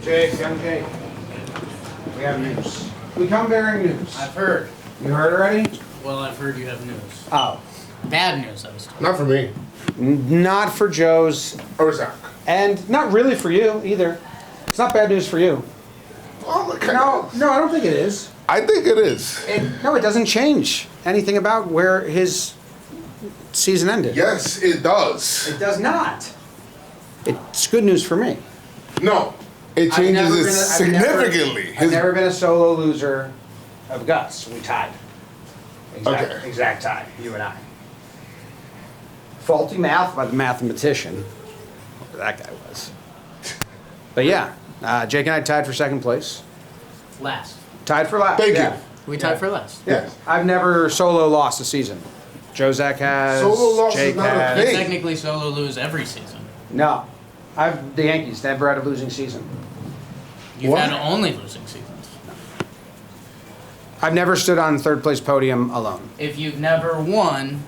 Jake, young Jake. We have news. We come bearing news. I've heard. You heard already? Well, I've heard you have news. Oh. Bad news, I was told. Not for me. Not for Joe's. Or Zach. And not really for you either. It's not bad news for you. Well, No, I don't think it is. I think it is. No, it doesn't change anything about where his season ended. Yes, it does. It does not. It's good news for me. No, it changes it significantly. I've never been a solo loser of Gus. We tied. Exact tie, you and I. Faulty math by the mathematician. Whoever that guy was. But yeah, Jake and I tied for second place. Last. Tied for last. Thank you. We tied for last. Yeah. I've never solo lost a season. Joe Zach has. Solo loss Jake is not a has. You thing. technically solo lose every season. No. The Yankees never had a losing season. You've What? had only losing seasons. I've never stood on third place podium alone. If you've never won,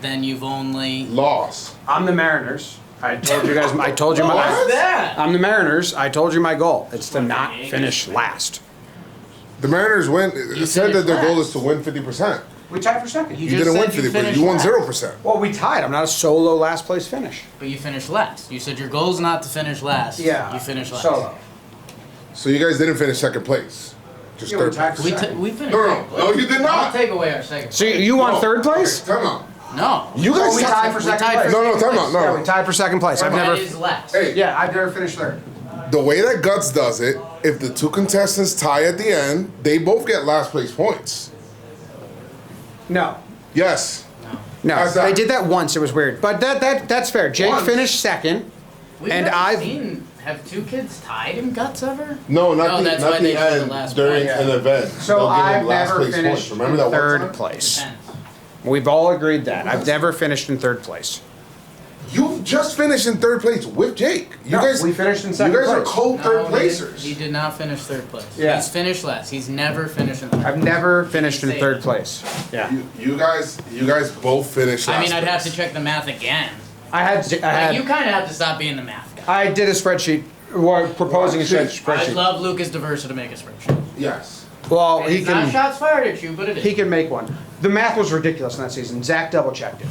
then you've only Loss. I'm the Mariners. I told you guys. I told you my. What's that? I'm the Mariners. I told you my goal. It's to not finish last. The Mariners win. It said that their finished goal last. is to win 50%. We tied for second. You just didn't win said you 50%. finished You won last. 0%. Well, we tied. I'm not a solo last place finish. But you finished last. You said your goal is not to finish last. Yeah. You finished last. Solo. So you guys didn't finish second place. Just Yeah, we third tied place. for second. We finished. No, you did Don't not. take away our second. So you won No. third place? Time out. No. You guys we tied for We second tied place. for No, second time out. place. Yeah, No. we tied for second place. I've That never. is last. Hey, Yeah, I've never finished third. the way that Guts does it, if the two contestants tie at the end, they both get last place points. No. Yes. No, How's that? they did that once. It was weird, but that's fair. Jake Once. finished second. We've And never I've- seen, have two kids tied in guts ever? No, not Oh, the, that's not why the they do the end last during point. an event. So They'll give them I've last never place finished points. Remember that in third one time? place. Depends. We've all agreed that. I've never finished in third place. You just finished in third place with Jake. You No, guys, we finished in second You guys are place. co-third No, placers. He did not finish third place. Yeah. He's finished last. He's never finished in third. I've never finished in Say third it. place. Yeah. You guys both finished last I mean, I'd have to place. check the math again. I had Like, you kind of have to stop being the math guy. I did a spreadsheet, or proposing a Well, spreadsheet. I'd love Lucas Diversa to make a spreadsheet. Yes. Well, And he it's not can shots fired at you, but it is. he can make one. The math was ridiculous in that season. Zach double checked it.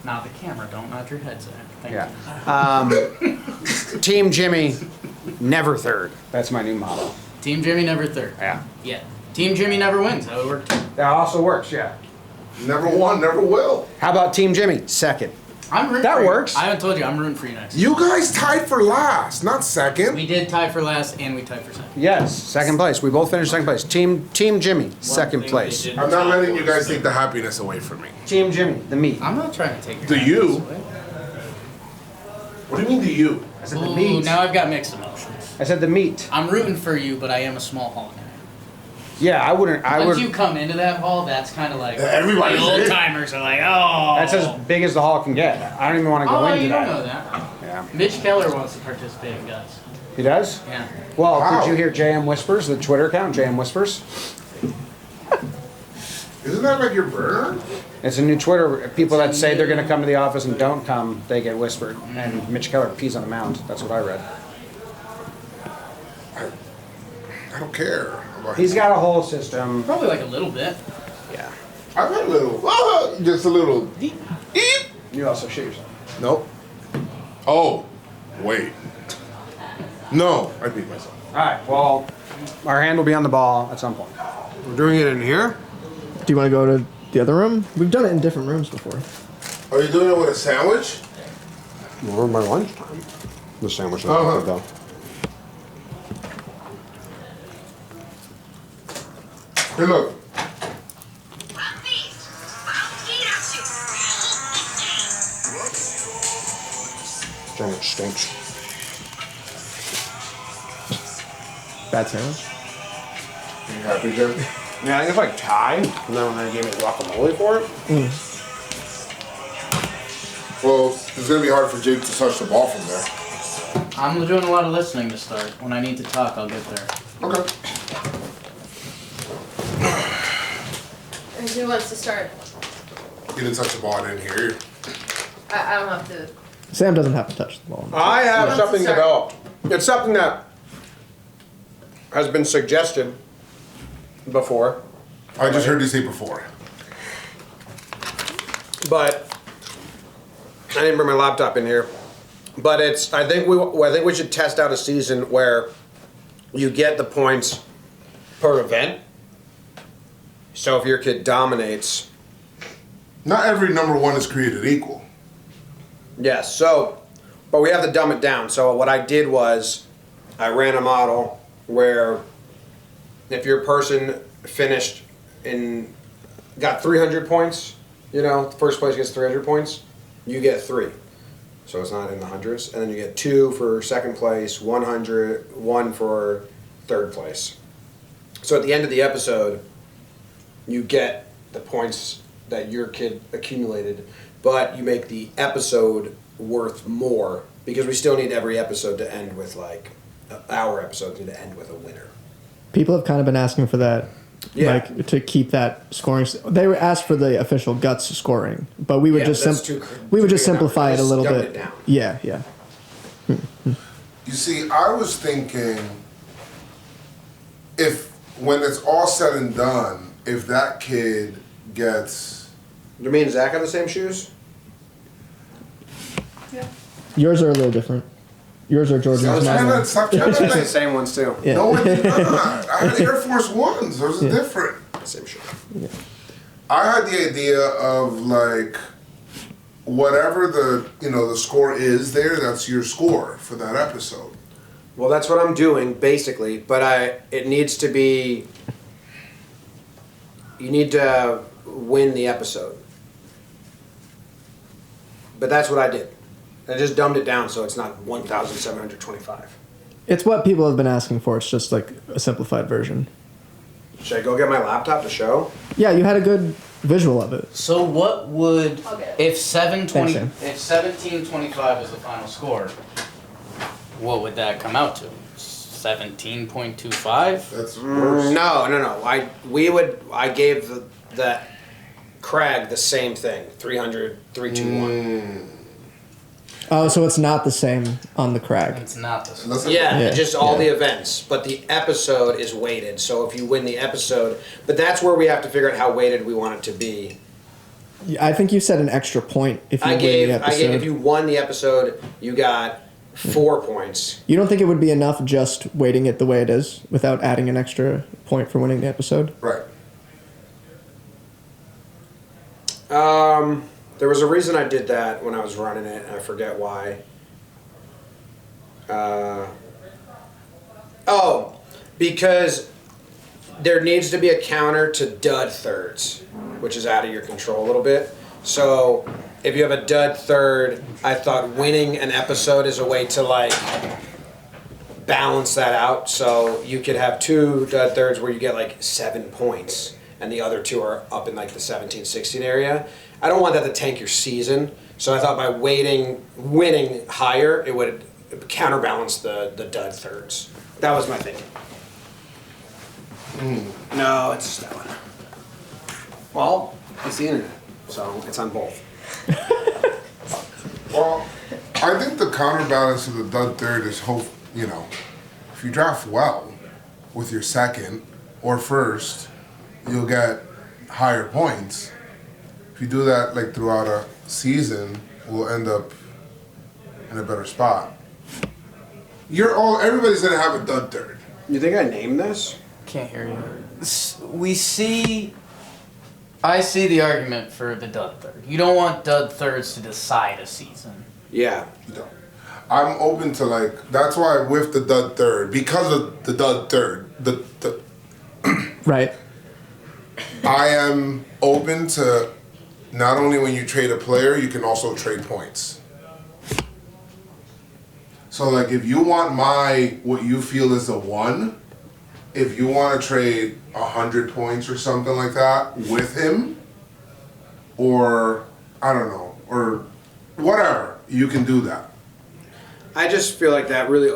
Not the camera. Don't nod your head, Zach. Thank Yeah. you. Team Jimmy, never third. That's my new motto. Team Jimmy never third. Yeah. Yeah. Team Jimmy never wins. How it worked. That also works. Yeah. Never won, never will. How about Team Jimmy? Second. I'm rooting That for you. works. I haven't told you. I'm rooting for you next. You guys tied for last, not second. We did tie for last, and we tied for second. Yes, second place. We both finished second place. Team Jimmy, second One thing place. they did I'm not tie letting for you guys was take the happiness away from me. Team Jimmy, the meat. I'm not trying to take your Do happiness you? away. What do you mean, do you? I said the Ooh, meat. now I've got mixed emotions. I said the meat. I'm rooting for you, but I am a small hall guy. Yeah, I wouldn't. I Once would. you come into that hall, that's kind of like Everybody's the old in. timers are like, oh. That's as big as the hall can get. I don't even want to go Oh, into you don't that. know that. Yeah. Mitch Keller wants to participate in guts. He does. Yeah. Well, Wow. did you hear JM Whispers, the Twitter account, JM Whispers? Isn't that like your burner? It's a new Twitter. People that say they're going to come to the office and don't come, they get whispered. And Mitch Keller pees on the mound. That's what I read. I don't care. About He's got a whole system. Probably like a little bit. Yeah. I've had a little, just a little. Eep. You also shit yourself. Nope. Oh, wait. No, I beat myself. All right. Well, our hand will be on the ball at some point. We're doing it in here. Do you want to go to the other room? We've done it in different rooms before. Are you doing it with a sandwich? Over my lunchtime. The sandwich is Uh-huh. good though. Hey, look. Sandwich stinks. Bad sandwich. Are you happy, Jim? Yeah, I think it's like Thai. And then when they gave me guacamole for it. Well, it's gonna be hard for Jake to touch the ball from there. I'm doing a lot of listening to start. When I need to talk, I'll get there. Okay. And who wants to start? You didn't touch the ball. I didn't hear you. I don't have to. Sam doesn't have to touch the ball. I have Let's something start. developed. It's something that has been suggested before, I just heard you say before. but I didn't bring my laptop in here. But it's I think we should test out a season where you get the points per event. So if your kid dominates, Not every number one is created equal. yes. So, but we have to dumb it down. So what I did was I ran a model where if your person finished got 300 points, first place gets 300 points, you get 3. So it's not in the hundreds. And then you get 2 for second place, 100, 1 for third place. So at the end of the episode, you get the points that your kid accumulated, but you make the episode worth more because we still need every episode to end with our episodes need to end with a winner. People have kind of been asking for that. Yeah. Like to keep that scoring. They were asked for the official guts scoring, but we would Yeah, just but that's too we would big just a number. simplify it a Just little dumb bit. it down. Yeah, yeah. You see, I was thinking if, when it's all said and done, if that kid gets, Do me and Zach have the same shoes? Yeah. Yours are a little different. Yours are Jordan's. stop mine trying are- to, stop trying to The like, same ones too. Yeah. no, I did not. I had Air Force Ones. Those are Yeah. different. Same shoe. I had the idea of like whatever the score is there, that's your score for that episode. Well, that's what I'm doing basically, but it needs to be. You need to win the episode. But that's what I did. I just dumbed it down so it's not 1,725. It's what people have been asking for. It's just like a simplified version. Should I go get my laptop to show? Yeah, you had a good visual of it. So what would Okay. if 720 Thanks, if 1725 is the final score? What would that come out to? 17.25? That's worse. No. I gave the Crag the same thing. 300, 321. Oh, so it's not the same on the crag. It's not the same. Listen, Yeah, Yeah, just all yeah. the events, but the episode is weighted. So if you win the episode, but that's where we have to figure out how weighted we want it to be. I think you said an extra point if you I win gave the episode. if you won the episode, you got 4 points. You don't think it would be enough just weighting it the way it is without adding an extra point for winning the episode? right. There was a reason I did that when I was running it, and I forget why. Because there needs to be a counter to dud thirds, which is out of your control a little bit. So if you have a dud third, I thought winning an episode is a way to balance that out. So you could have 2 dud thirds where you get 7 points, and the other 2 are up in the 17, 16 area. I don't want that to tank your season. So I thought by winning higher, it would counterbalance the dud thirds. That was my thinking. No, it's that one. Well, it's the internet, so it's on both. Well, I think the counterbalance of the dud third is if you draft well with your second or first, you'll get higher points. If you do that throughout a season, we'll end up in a better spot. Everybody's gonna have a dud third. You think I named this? Can't hear you. I see the argument for the dud third. You don't want dud thirds to decide a season. Yeah. You know, I'm open to that's why with the dud third, because of the dud third, the Right. I am open to not only when you trade a player, you can also trade points. So if you want what you feel is a 1, if you want to trade 100 points or something like that with him, or I don't know, or whatever, you can do that. I just feel like that really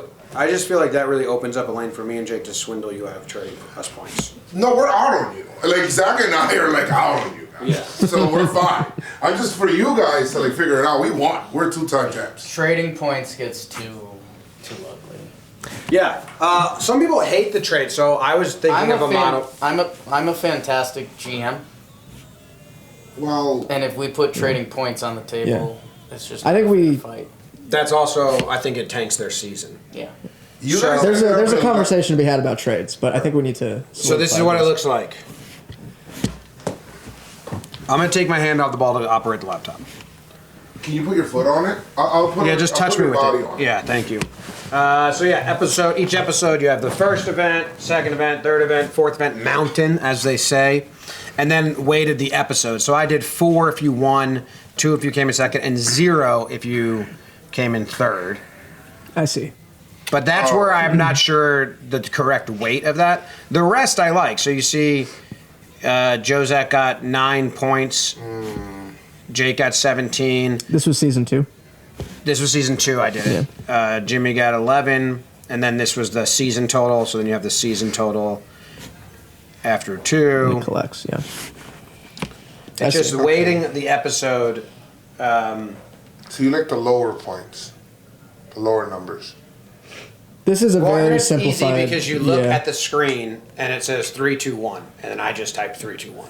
opens up a lane for me and Jake to swindle you out of trading us points. No, we're out on you. Zach and I are out on you. now. Yeah. So we're fine. I'm just for you guys to like figure it out. We won. We're 2-time champs. Trading points gets too ugly. Yeah. Some people hate the trade, so I was thinking of a model. I'm a fantastic GM, Well, and if we put trading points on the table, it's just I think we- a fight. That's also, I think it tanks their season. Yeah. you So- guys There's a conversation to be had about trades, but I think we need to. So this is what it looks like. I'm gonna take my hand off the ball to operate the laptop. Can you put your foot on it? I'll put. Yeah, just I'll touch put me your with body it. on Yeah, thank you. So yeah, each episode you have the first event, second event, third event, fourth event, mountain, as they say, and then weighted the episode. So I did 4 if you won, 2 if you came in second, and 0 if you came in third. I see. But that's where I'm not sure the correct weight of that. The rest I like. So you see, Josette got 9 points. Jake got 17. This was season 2. This was season 2. I did it. Jimmy got 11, and then this was the season total. So then you have the season total after 2. It collects, yeah. It's just weighting the episode. So you like the lower points, the lower numbers. This is a Well, and very it's simplified. easy because you look yeah. at the screen and it says 3, 2, 1, and then I just typed 3, 2, 1.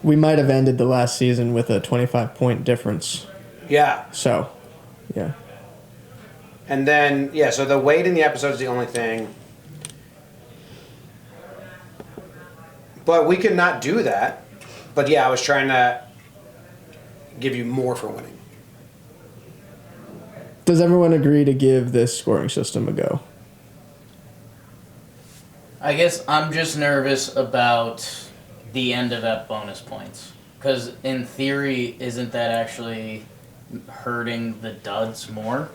We might have ended the last season with a 25-point difference. Yeah. So, yeah. And then, yeah, so the weight in the episode is the only thing. But we could not do that. But yeah, I was trying to give you more for winning. Does everyone agree to give this scoring system a go? I guess I'm just nervous about the end of that bonus points. Because in theory, isn't that actually hurting the duds more?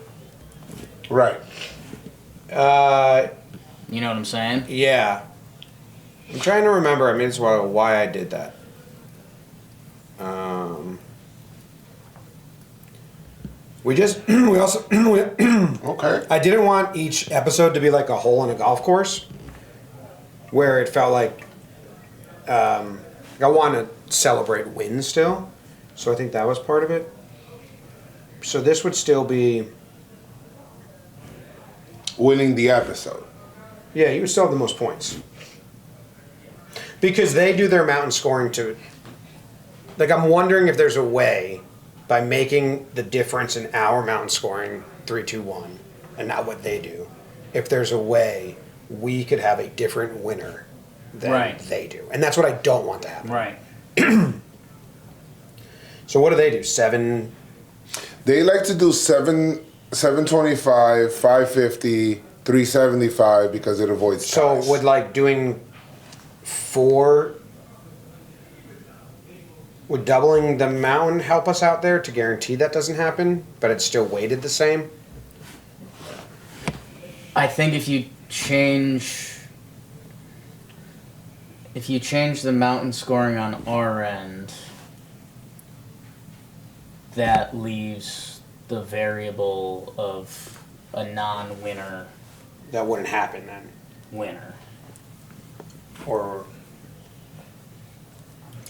Right. You know what I'm saying? Yeah. I'm trying to remember. I mean, it's why I did that. We also, Okay. I didn't want each episode to be like a hole in a golf course, where it felt like I want to celebrate wins still, so I think that was part of it. So this would still be, Winning the episode. yeah, you would still have the most points because they do their mountain scoring to. Like, I'm wondering if there's a way by making the difference in our mountain scoring 3, 2, 1 and not what they do, if there's a way we could have a different winner than Right. they do. And that's what I don't want to happen. Right. So what do they do? 7? They like to do 725, 550, 375 because it avoids So ties. would like doing 4, would doubling the mountain help us out there to guarantee that doesn't happen, but it's still weighted the same? I think if you change the mountain scoring on our end, that leaves the variable of a non-winner That wouldn't happen then. winner. Or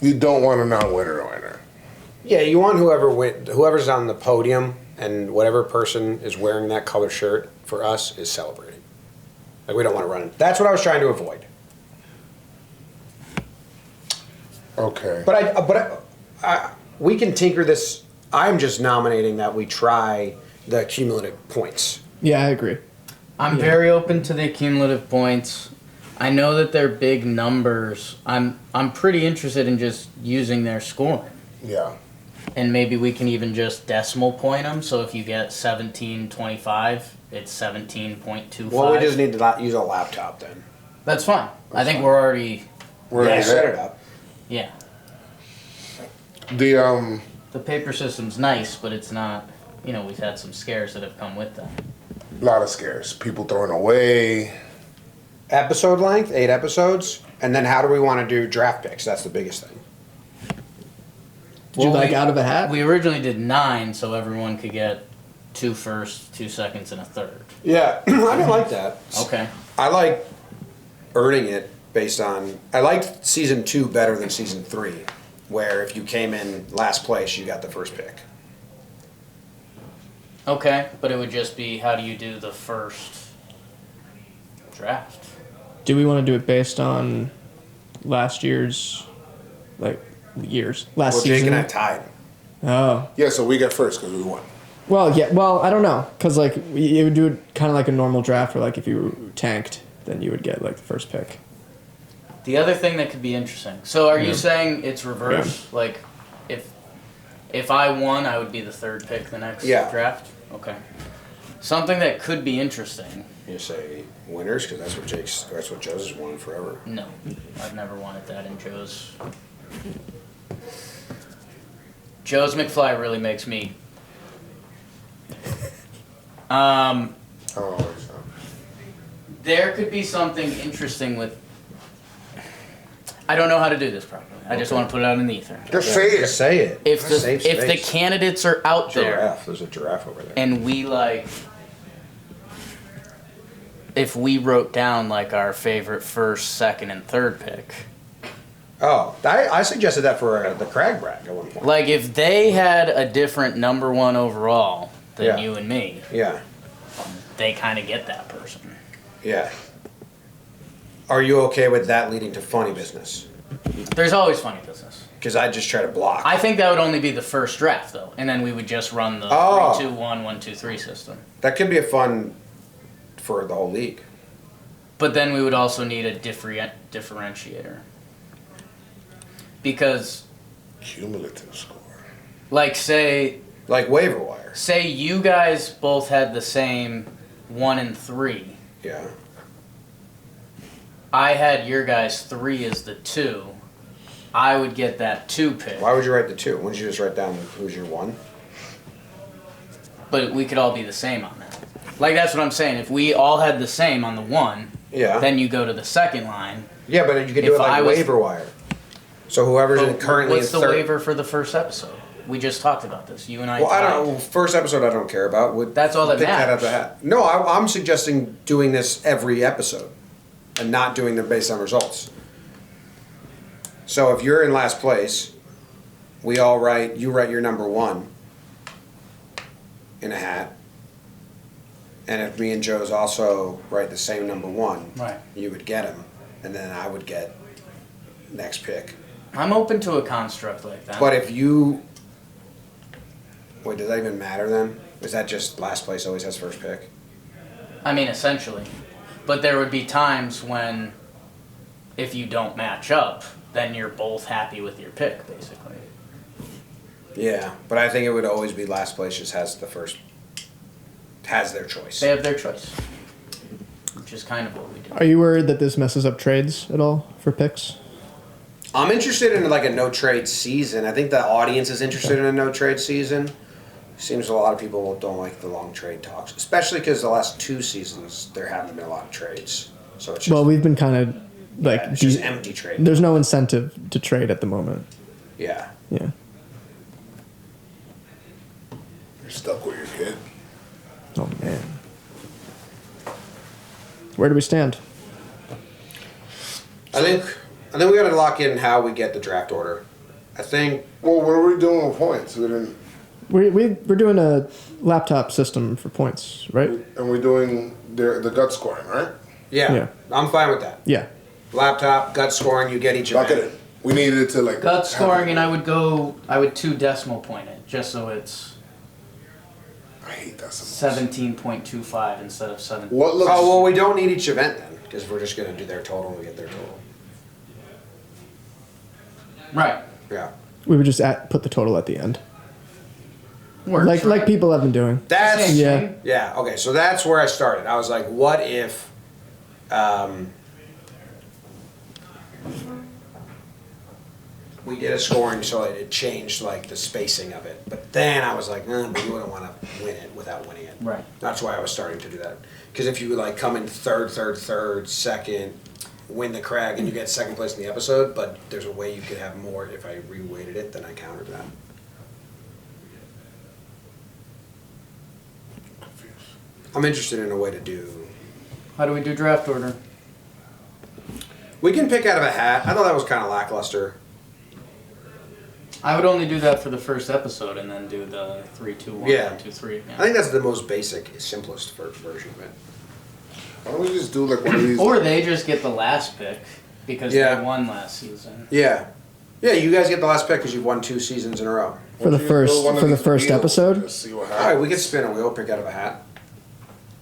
You don't want a non-winner. yeah, you want whoever's on the podium and whatever person is wearing that color shirt for us is celebrating. Like, we don't want to run. That's what I was trying to avoid. Okay. But we can tinker this. I'm just nominating that we try the cumulative points. Yeah, I agree. I'm very open to the cumulative points. I know that they're big numbers. I'm pretty interested in just using their scoring. Yeah. And maybe we can even just decimal point them. So if you get 1725, it's 17.25. Well, we just need to use a laptop then. That's fine. I think we're already, We're Yeah, gonna set get it up. yeah. the The paper system's nice, but it's not, we've had some scares that have come with that. lot of scares. People throwing away. Episode length, 8 episodes, and then how do we want to do draft picks? That's the biggest thing. Did you like out of a hat? We originally did 9, so everyone could get 2 firsts, 2 seconds, and a third. Yeah, I didn't like that. Okay. I like earning it based on. I liked season 2 better than season 3. where if you came in last place, you got the first pick. Okay, but it would just be how do you do the first draft? Do we want to do it based on last year's, last Well, Jake season? and I tied. Oh. Yeah, so we get first because we won. Well, yeah. Well, I don't know, cause like it would do it kind of like a normal draft, where like if you tanked, then you would get like the first pick. The other thing that could be interesting. So are you saying it's reverse? Yeah. Like, if I won, I would be the third pick the next draft? Okay. Something that could be interesting. You say winners because that's what Joe's has won forever. No, I've never wanted that in Joe's. Joe's McFly really makes me. Oh, so. There could be something interesting with. I don't know how to do this properly. I just want to put it out in the ether. Just say it. Just say it. If the Safe if the space. candidates are out there Giraffe. There's a giraffe over there. and we like, if we wrote down like our favorite first, second, and third pick, Oh, I suggested that for the Crag Brag at one point. like if they had a different number one overall than Yeah. you and me, Yeah, they kind of get that person. yeah. Are you okay with that leading to funny business? There's always funny business. Because I just try to block. I think that would only be the first draft though, and then we would just run the Oh. 3-2-1, 1-2-3 system. That could be a fun for the whole league. But then we would also need a differentiator. Because, Cumulative score. like, say Like waiver wire. you guys both had the same 1 and 3. Yeah. I had your guys 3 as the 2. I would get that 2 pick. Why would you write the 2? Wouldn't you just write down who's your 1? But we could all be the same on that. Like, that's what I'm saying. If we all had the same on the 1, Yeah. then you go to the second line. Yeah, but you could do If it like I was- waiver wire. So whoever's But currently what's in the third. waiver for the first episode? We just talked about this. You and I. Well, I tied. don't know. First episode, I don't care about. That's all that pick out of matters. the hat. No, I'm suggesting doing this every episode, and not doing them based on results. So if you're in last place, we all write. You write your number 1 in a hat, and if me and Joe's also write the same number 1, Right. you would get him, and then I would get next pick. I'm open to a construct like that. But if you... Wait, does that even matter then? Is that just last place always has first pick? I mean, essentially. But there would be times when, if you don't match up, then you're both happy with your pick, basically. Yeah, but I think it would always be last place just has the first... has their choice. They have their choice. Which is kind of what we do. Are you worried that this messes up trades at all for picks? I'm interested in like a no-trade season. I think the audience is interested in a no-trade season. Seems a lot of people don't like the long trade talks. Especially because the last 2 seasons, there haven't been a lot of trades. So it's just... Well, we've been kind of like it's just empty trade. there's no incentive to trade at the moment. Yeah. Yeah. You're stuck with your kid. Oh man. Where do we stand? I think we got to lock in how we get the draft order. I think... Well, what are we doing with points? We didn't. We're doing a laptop system for points, right? And we're doing the gut scoring, right? Yeah, Yeah. I'm fine with that. Yeah. Laptop, gut scoring, you get each Lock it event. in. We needed to like. Gut scoring, and I would 2 decimal point it, just so it's I hate that so much. 17.25 instead of 7. What looks? Oh, well, we don't need each event then, because we're just going to do their total and we get their total. Right. Yeah. We would just put the total at the end, Works. like people have been doing. That's... Same Yeah. thing. Yeah, okay, so that's where I started. I was like, what if... we did a scoring so it changed like the spacing of it. But then I was like, but you wouldn't want to win it without winning it. Right. That's why I was starting to do that. Because if you like come in third, second, win the crag, and you get second place in the episode, but there's a way you could have more if I reweighted it, then I countered that. I'm interested in a way to do... How do we do draft order? We can pick out of a hat. I thought that was kind of lackluster. I would only do that for the first episode and then do the 3, 2, 1, Yeah. 1, 2, 3 again. I think that's the most basic, simplest version of it. Why don't we just do like one of these? Or they just get the last pick because Yeah. they won last season. Yeah. Yeah, you guys get the last pick because you've won 2 seasons in a row. Why For the don't you build first one of for the these first wheels episode. and just see what All right, happens. we can spin a wheel, pick out of a hat.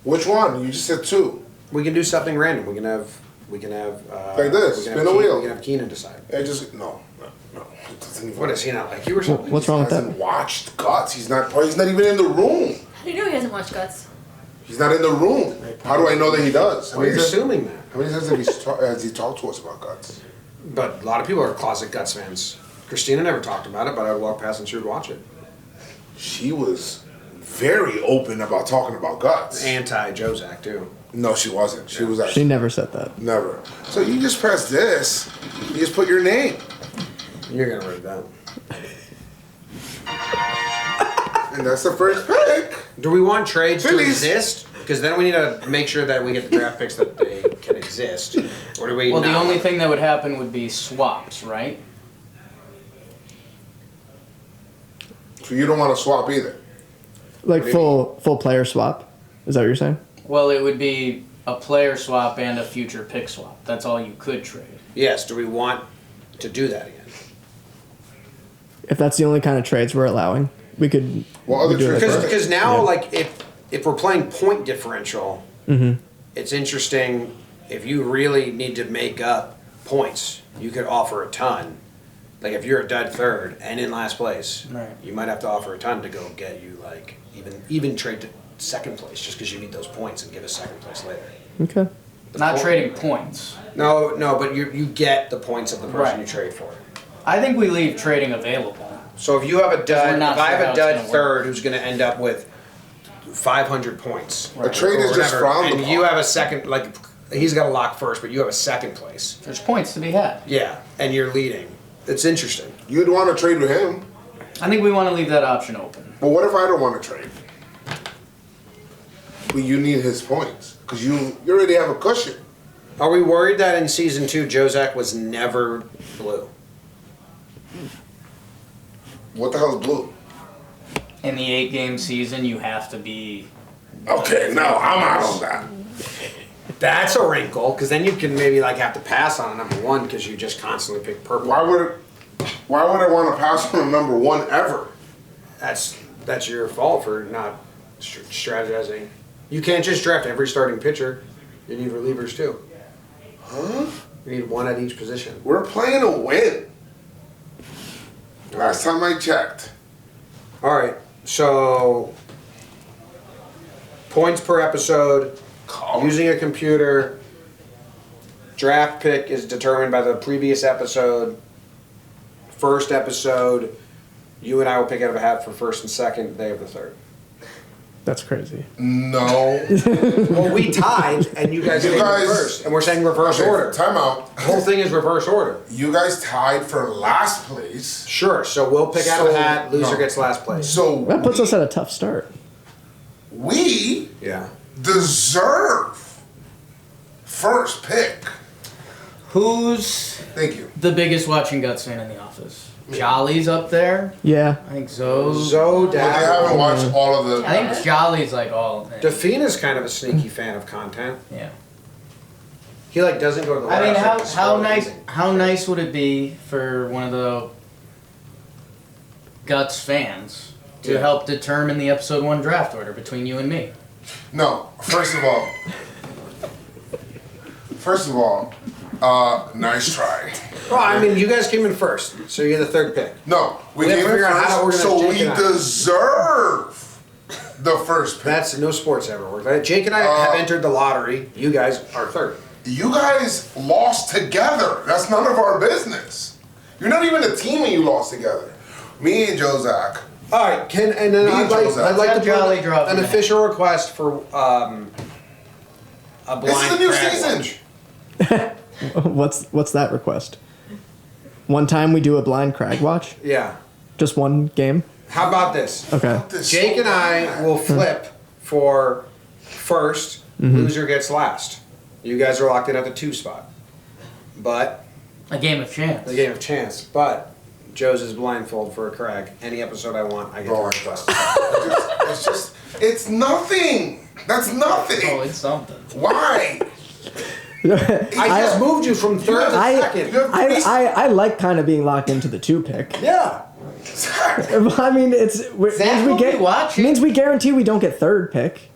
Which one? You just said 2. We can do something random. We can have. Like this, we can spin have a wheel. We can have Keenan decide. I just no. It doesn't even- What, is he not like you or something? What's wrong with He that? hasn't watched Guts. He's not even in the room. How do you know he hasn't watched Guts? He's not in the room. How do I know that he does? Well, you're assuming that. How many times has he talked to us about Guts? But a lot of people are closet Guts fans. Christina never talked about it, but I would walk past and she would watch it. She was very open about talking about Guts. Anti-Jozak, too. No, she wasn't. She was She actually never said that. never. So you just press this. You just put your name. You're going to read that. And that's the first pick. Do we want trades to Phillies. exist? Because then we need to make sure that we get the draft picks that they can exist. Or do we Well, the not? only thing that would happen would be swaps, right? So you don't want to swap either. Like What do you full player swap. Is that what you're saying? Well, it would be a player swap and a future pick swap. That's all you could trade. Yes, do we want to do that again? If that's the only kind of trades we're allowing, we could. What other we do it trades? for- Because now, Yeah. like, if we're playing point differential, it's interesting. If you really need to make up points, you could offer a ton. Like, if you're a dead third and in last place, Right. you might have to offer a ton to go get you, like, even trade to second place just because you need those points and give us second place later. Okay. Not point- trading points. No, but you get the points of the person Right. you trade for. I think we leave trading available. So if you have a we're dud, not if I sure have how a it's dud gonna work. third who's going to end up with 500 points, A trade is or just whatever, frowned and upon. you have a second, like he's got a lock first, but you have a second place. There's points to be had. Yeah, and you're leading. It's interesting. You'd want to trade with him. I think we want to leave that option open. But what if I don't want to trade? But you need his points. Because you already have a cushion. Are we worried that in season 2, Jozak was never blue? What the hell is blue? In the 8-game season, you have to be. Okay, no, I'm out on that. That's a wrinkle, because then you can maybe like have to pass on a number 1 because you just constantly pick purple. Why would I want to pass on a number 1 ever? That's your fault for not strategizing. You can't just draft every starting pitcher. You need relievers too. Huh? You need 1 at each position. We're playing to win. Last time I checked. All right, so points per episode, using a computer. Draft pick is determined by the previous episode. First episode, you and I will pick out of a hat for first and second. They have the third. That's crazy. No. Well, we tied, and you guys You came in guys- first, and we're saying reverse order. Time out. The whole thing is reverse order. You guys tied for last place. Sure, so we'll pick out of a So- hat, loser no. gets last place. So That puts us at a tough start. we Yeah. deserve first pick. Who's Thank you. the biggest watching Guts fan in the office? Jolly's up there. Yeah. I think Zoe's. But they haven't Zoe watched all of the. I think Jolly's like all. Defina's kind of a sneaky fan of content. Yeah. He like doesn't go to the I mean, website to how scroll. nice would it be for one of the Guts fans to Yeah. help determine the episode 1 draft order between you and me? No, first of all, nice try. Well, I mean, you guys came in first, so you're the third pick. No, we We have gave to it figure out how to first, organize so Jake we and I. deserve the first pick. That's no sports ever worked. Jake and I have entered the lottery. You guys are third. You guys lost together. That's none of our business. You're not even a team and you lost together. Me and Jozak. All right, and then Me I'd and like, Joseph. I'd like to Let Jolly put drop an in. official request for a blind This is the new crab season. watch. What's that request? One time we do a blind crag watch? Yeah. Just one game? How about this? Okay. This Jake so and I bad. will flip for first. Loser gets last. You guys are locked in at the 2 spot. But A game of chance. the game of chance. But Joe's is blindfold for a Craig. Any episode I want, I get to Oh, request. it's nothing. That's nothing. Oh, it's something. Why? I just moved you from third to second. I like kind of being locked into the 2 pick. Yeah. I mean, Zach will be watching. means we guarantee we don't get 3rd pick.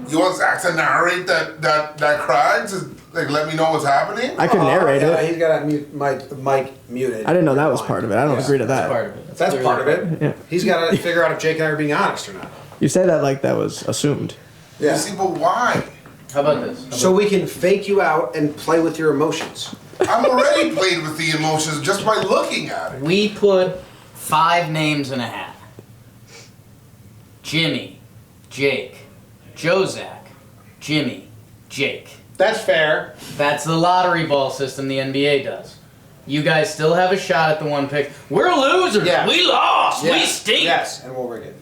You want Zach to narrate that Craig's? Like, let me know what's happening? I could narrate yeah, it. he's got mic muted. I didn't know that was part of it. I don't agree to That's that. part of it. That's part of it. Yeah. He's got to figure out if Jake and I are being honest or not. You say that like that was assumed. Yeah. You see, but why? How about this? So we can fake you out and play with your emotions. I'm already played with the emotions just by looking at it. We put 5 names in a hat. Jimmy, Jake, Jozak, Jimmy, Jake. That's fair. That's the lottery ball system the NBA does. You guys still have a shot at the 1 pick. We're losers. Yeah. We lost. Yes. We stink. Yes, and we'll rig it.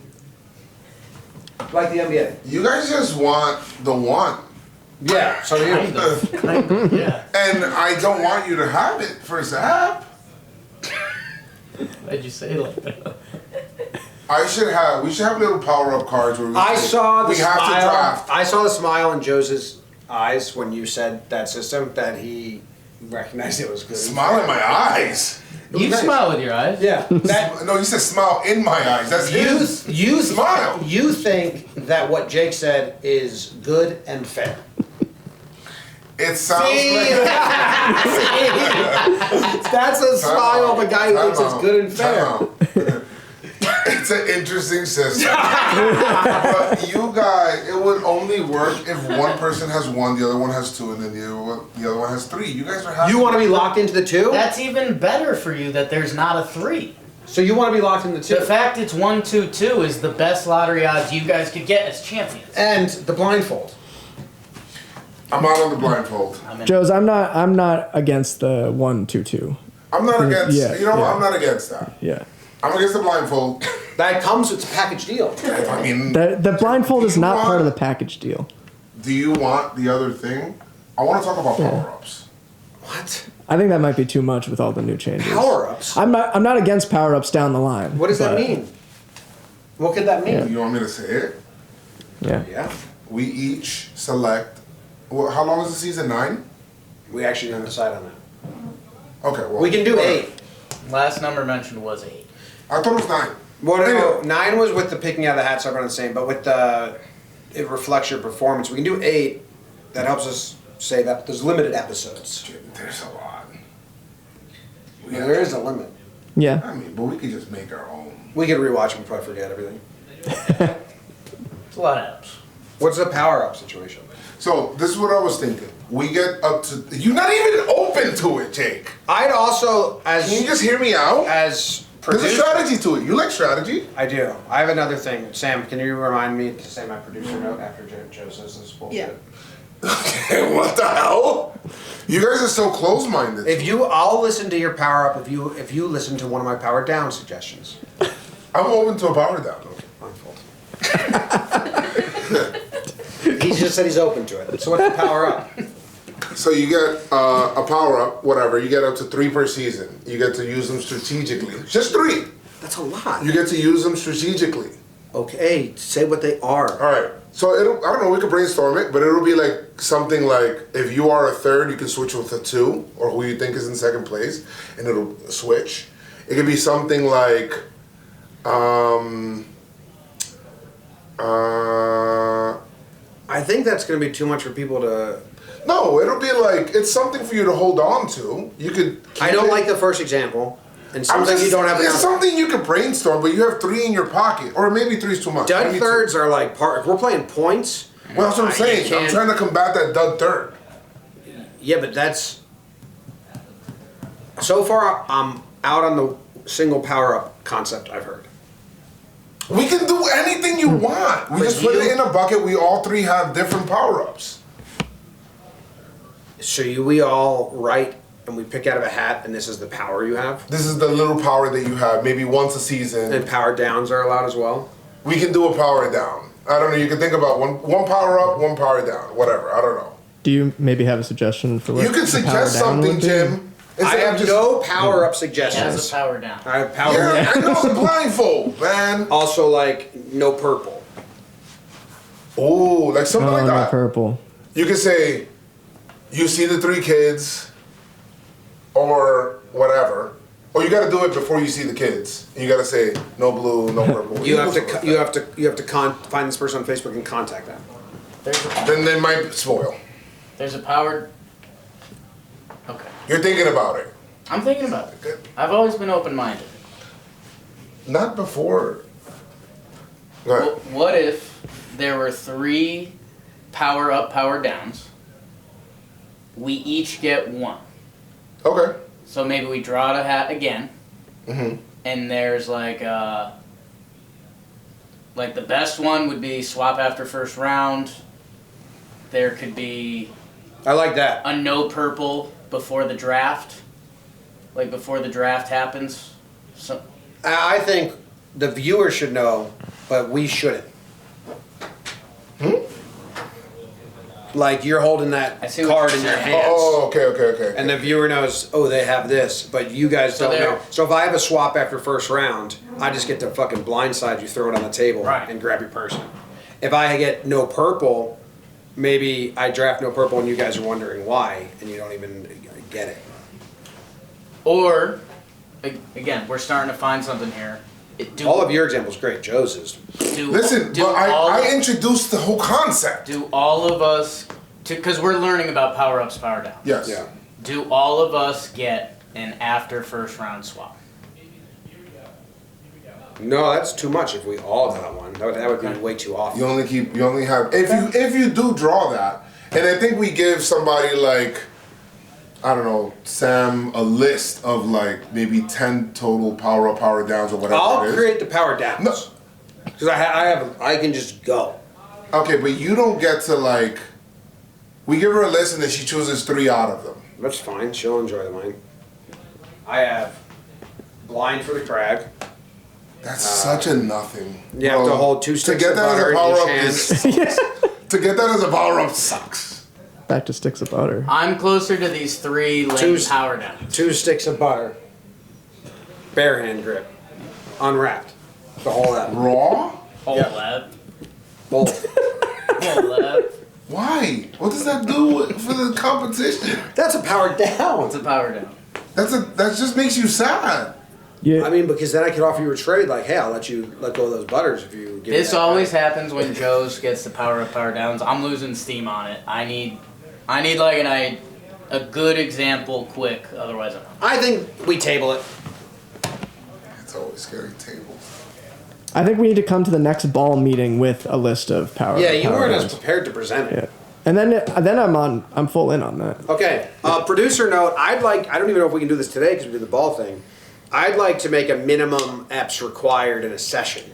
Like the NBA. You guys just want the 1. Yeah, so do you. Kind of, yeah. And I don't want you to have it for Zap. Why'd you say it like that? We should have little power-up cards where I saw the we have to smile. draft. I saw the smile in Joe's eyes when you said that system that he recognized it was good. Smile in my eyes. You nice. smile with your eyes. Yeah. That No, you said smile in my eyes. That's his. you smile. You think that what Jake said is good and fair. It sounds See? like That's a smile of a guy who thinks it's good and fair. fair. It's an interesting system. But you guys, it would only work if one person has 1, the other one has 2, and then the other one has 3. You guys are happy. You want to be locked into the 2? That's even better for you that there's not a 3. So you want to be locked in the 2? The fact it's 1, 2, 2 is the best lottery odds you guys could get as champions. And the blindfold. I'm out on the blindfold. Joe's, I'm not against the 1, 2, 2. I'm not against. Yeah, you know what? yeah. I'm not against that. Yeah. I'm against the blindfold. That comes with a package deal. I mean, The blindfold is Do you not part of the want- package deal. do you want the other thing? I want to talk about power-ups. What? I think that might be too much with all the new changes. Power-ups? I'm not against power ups down the line. What does that but- mean? What could that mean? You want me to say it? Yeah. Yeah. We each select. Well, how long is the season? 9? We actually didn't decide on that. Okay. Well, We can do 8. Last number mentioned was 8. I thought it was 9. Well, Anyway. no, 9 was with the picking out of the hats, so everyone's the same. But with the, it reflects your performance. We can do 8. That helps us say that there's limited episodes. There's a lot. Yeah, there is a limit. Yeah. I mean, but we could just make our own. We could rewatch and probably forget everything. It's a lot of apps. What's the power-up situation? So this is what I was thinking. We get up to. You're not even open to it, Jake. I'd also, Can you as just hear me out? as There's a producer, strategy to it. You like strategy? I do. I have another thing. Sam, can you remind me to say my producer note after Joe says this bullshit? Yeah. Okay, what the hell? You guys are so close-minded. If you, I'll listen to your power up if you listen to one of my power down suggestions. I'm open to a power down. My fault. He just said he's open to it. So what's the power up? So you get a power up, whatever. You get up to 3 per season. You get to use them strategically. Just 3. That's a lot. You get to use them strategically. Okay, say what they are. All right. So I don't know. We could brainstorm it, but it'll be like something like if you are a 3rd, you can switch with a 2 or who you think is in 2nd place, and it'll switch. It could be something like, I think that's going to be too much for people to. no, it'll be like it's something for you to hold on to. You could. I don't like the first example, and I'm something just- you don't have. It's enough. something you could brainstorm, but you have 3 in your pocket, or maybe 3 is too much. Dud Maybe thirds are like part. If we're playing points, Well, that's what I'm you saying. I'm can't- trying to combat that dud third. yeah, but that's. So far, I'm out on the single power up concept I've heard. We can do anything you want. We But just put it you- in a bucket. We all 3 have different power ups. So we all write and we pick out of a hat, and this is the power you have. This is the little power that you have, maybe once a season. And power downs are allowed as well. We can do a power down. I don't know. You can think about one power up, one power down, whatever. I don't know. Do you maybe have a suggestion for what You can the power suggest down something, would be? Jim, I have no power up He has suggestions. a power down. I have power Yeah, up. I know the blindfold, man. Also, like, no purple. Oh, like something Oh, like no that. purple. You could say, you see the 3 kids, or whatever, or you got to do it before you see the kids. And you got to say no blue, no purple. You have do something to like find this person on Facebook and contact them. that. Then they might spoil. There's a power. Okay. You're thinking about it. I'm thinking about it. Good. I've always been open-minded. Not before. Go ahead. What if there were 3 power up, power downs? We each get 1. Okay. So maybe we draw a hat again, Mm-hmm. and there's like the best one would be swap after first round. There could be I like that. a no purple before the draft, like before the draft happens. So I think the viewer should know, but we shouldn't. Like, you're holding that I see what card you're in your saying. hands. Oh, okay. And the viewer knows, oh, they have this, but you guys So don't there- know. So if I have a swap after first round, I just get to fucking blindside you, throw it on the table, Right. and grab your person. If I get no purple, maybe I draft no purple and you guys are wondering why, and you don't even get it. or again, we're starting to find something here. All of your examples great. Joe's is. Listen, but I introduced the whole concept. Do all of us, because we're learning about power ups, power downs. Yes. Yeah. Do all of us get an after first round swap? No, that's too much if we all got one. That would be way too often. You only have if you do draw that, and I think we give somebody like, I don't know, Sam, a list of like maybe 10 total power up, power downs, or whatever I'll it is. create the power downs. No. Because I can just go. Okay, but you don't get to like. We give her a list and then she chooses 3 out of them. That's fine. She'll enjoy the wine. I have blind for the crag. That's such a nothing. You have to hold 2 To sticks get of that as butter a in power each up hand. is to get that as a power up sucks. Back to sticks of butter. I'm closer to these 3 lane Two- power downs. 2 sticks of butter. Bare hand grip. Unwrapped. The whole that. Raw? Whole Yeah. lab. Both. Whole lab. Why? What does that do for the competition? That's a power down. It's a power down. That just makes you sad. Yeah. I mean, because then I could offer you a trade like, hey, I'll let you let go of those butters if you give me This that always back. happens when Joe's gets the power up, power downs. I'm losing steam on it. I need like a good example quick, otherwise I'm I think we table it. It's always scary tables. I think we need to come to the next ball meeting with a list of power. Yeah, you power weren't as downs. prepared to present it. Yeah. And then I'm full in on that. Okay, producer note, I don't even know if we can do this today because we did the ball thing. I'd like to make a minimum EPS required in a session.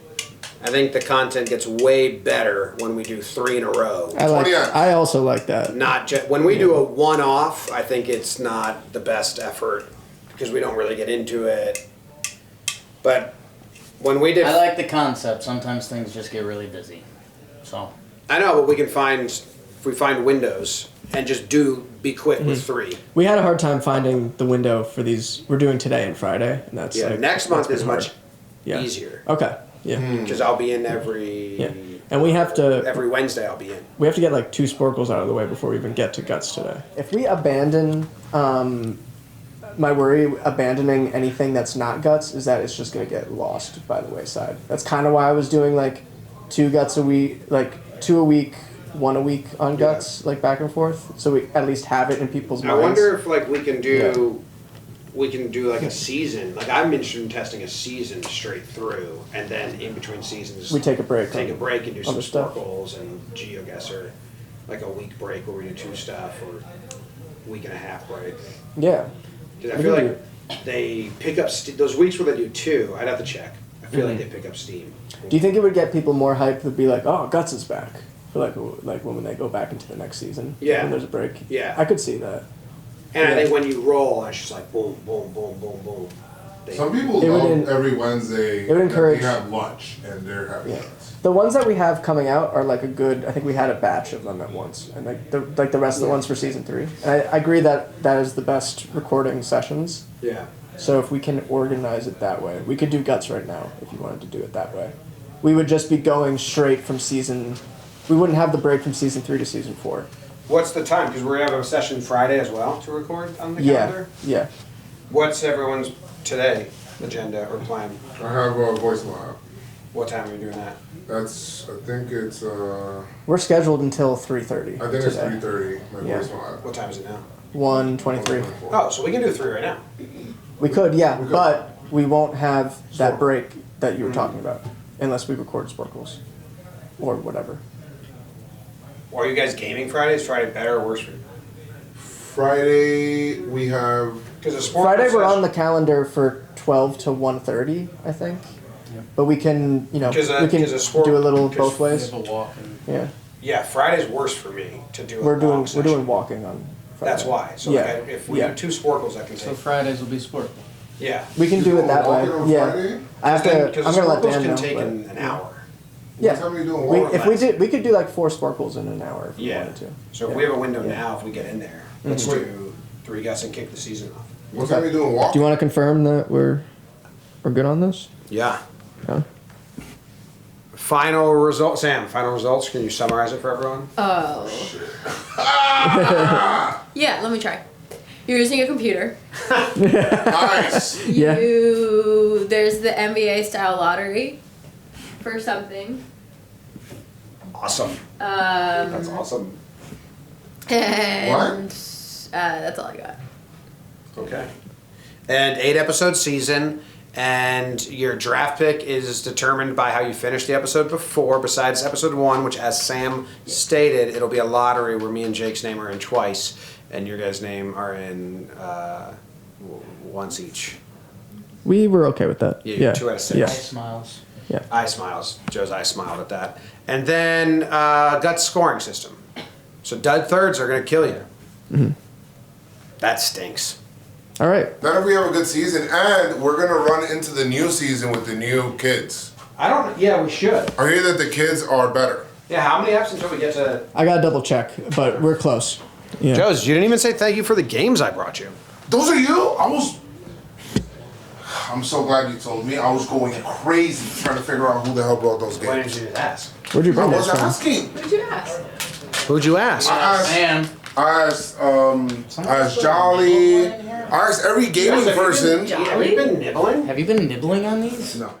I think the content gets way better when we do 3 in a row. I also like that. Not just, when we do a one-off, I think it's not the best effort because we don't really get into it. But when we did... I like the concept. Sometimes things just get really busy. So I know, but we can find... If we find windows and just be quick with 3. We had a hard time finding the window for these. We're doing today and Friday, and that's Yeah, like, next month that's is been much hard. easier. Okay. Yeah. Because I'll be in every... Yeah. And we have to Every Wednesday I'll be in. we have to get like 2 sporkles out of the way before we even get to guts today. If we abandon my worry abandoning anything that's not guts is that it's just going to get lost by the wayside. That's kind of why I was doing like 2 guts a week, like 2 a week, 1 a week on guts, like back and forth, so we at least have it in people's I minds. wonder if like we can do like a season. Like I'm interested in testing a season straight through, and then in between seasons We take a break Take on a break and do some other stuff. sparkles and GeoGuessr, like a week break where we do 2 stuff or week and a half break. Yeah. Because I We feel can like they pick up those weeks where they do 2. I'd have to check. I feel like they pick up steam. Do you think it would get people more hyped to be like, oh, guts is back? For like when they go back into the next season. Yeah. When there's a break. Yeah. I could see that. And I Yeah. think when you roll, it's just like boom, boom, boom, boom, boom. Some people It would love every Wednesday. it would encourage- They have lunch and they're having Yeah. lunch. The ones that we have coming out are like a good. I think we had a batch of them at once, and like the rest of the ones for season 3. And I agree that that is the best recording sessions. Yeah. So if we can organize it that way, we could do guts right now if you wanted to do it that way. We would just be going straight from season. We wouldn't have the break from season 3 to season 4. What's the time? Because we're having a session Friday as well to record on the Yeah, calendar. yeah. What's everyone's today agenda or plan? I have a voicemail app. What time are you doing that? That's, I think it's, We're scheduled until 3:30. I think it's today. 3:30, my Yeah. voicemail app. What time is it now? 1:23. Oh, so we can do 3 right now. We could, yeah, We could. but we won't have that Sure. break that you were talking about unless we record Sporkles or whatever. Or are you guys gaming Friday? Is Friday better or worse for you? Friday, we have, Because the sport Friday we're on the calendar for 12 to 1:30, I think. But we can, you know, Because we can a sport- do a little because both ways. We have a walk and Yeah, Yeah, Friday's worse for me to do. we're doing long session. walking on Friday. That's why. So yeah, like, if we yeah. do 2 sporkles, I can so take. Fridays will be sport. Yeah. We can You do doing it that way. walking on Yeah, Friday? I have to. Because I'm the gonna let sporkles Dan can know. take but- an hour. yeah, what time are you doing we, walk? if we could do like 4 Sporkles in an hour if we Yeah. wanted to. So if Yeah. we have a window Yeah. now, if we get in there, let's Mhm. do 3 guts and kick the season off. What time are you doing walk? Do you want to confirm that we're good on this? Yeah. Yeah. Final result, Sam. Final results. Can you summarize it for everyone? Oh. Yeah, let me try. You're using a computer. Nice. Yeah. There's the NBA style lottery for something. Awesome. Um, That's awesome. and that's all I got. Okay. And 8-episode season, and your draft pick is determined by how you finish the episode before. Besides episode 1, which, as Sam stated, it'll be a lottery where me and Jake's name are in twice, and your guys' name are in once each. We were okay with that. Yeah, Yeah. 2 out of 6. Yeah. Nice smiles. Eye smiles. Joe's eye smiled at that. And then gut scoring system. So dud thirds are going to kill you. Mm-hmm. That stinks. All right. Then if we have a good season, and we're gonna run into the new season with the new kids. Yeah, we should. I hear that the kids are better. Yeah, how many eps until we get to... I got to double check, but we're close. Yeah. Joe's, you didn't even say thank you for the games I brought you. Those are you? I'm so glad you told me. I was going crazy trying to figure out who the hell brought those Why games. didn't you just ask? Where'd you I bring was this from? asking. What did you ask? Who'd you ask? Sam. I asked Jolly. I asked every gaming person. Have you been nibbling? Have you been nibbling on these? No.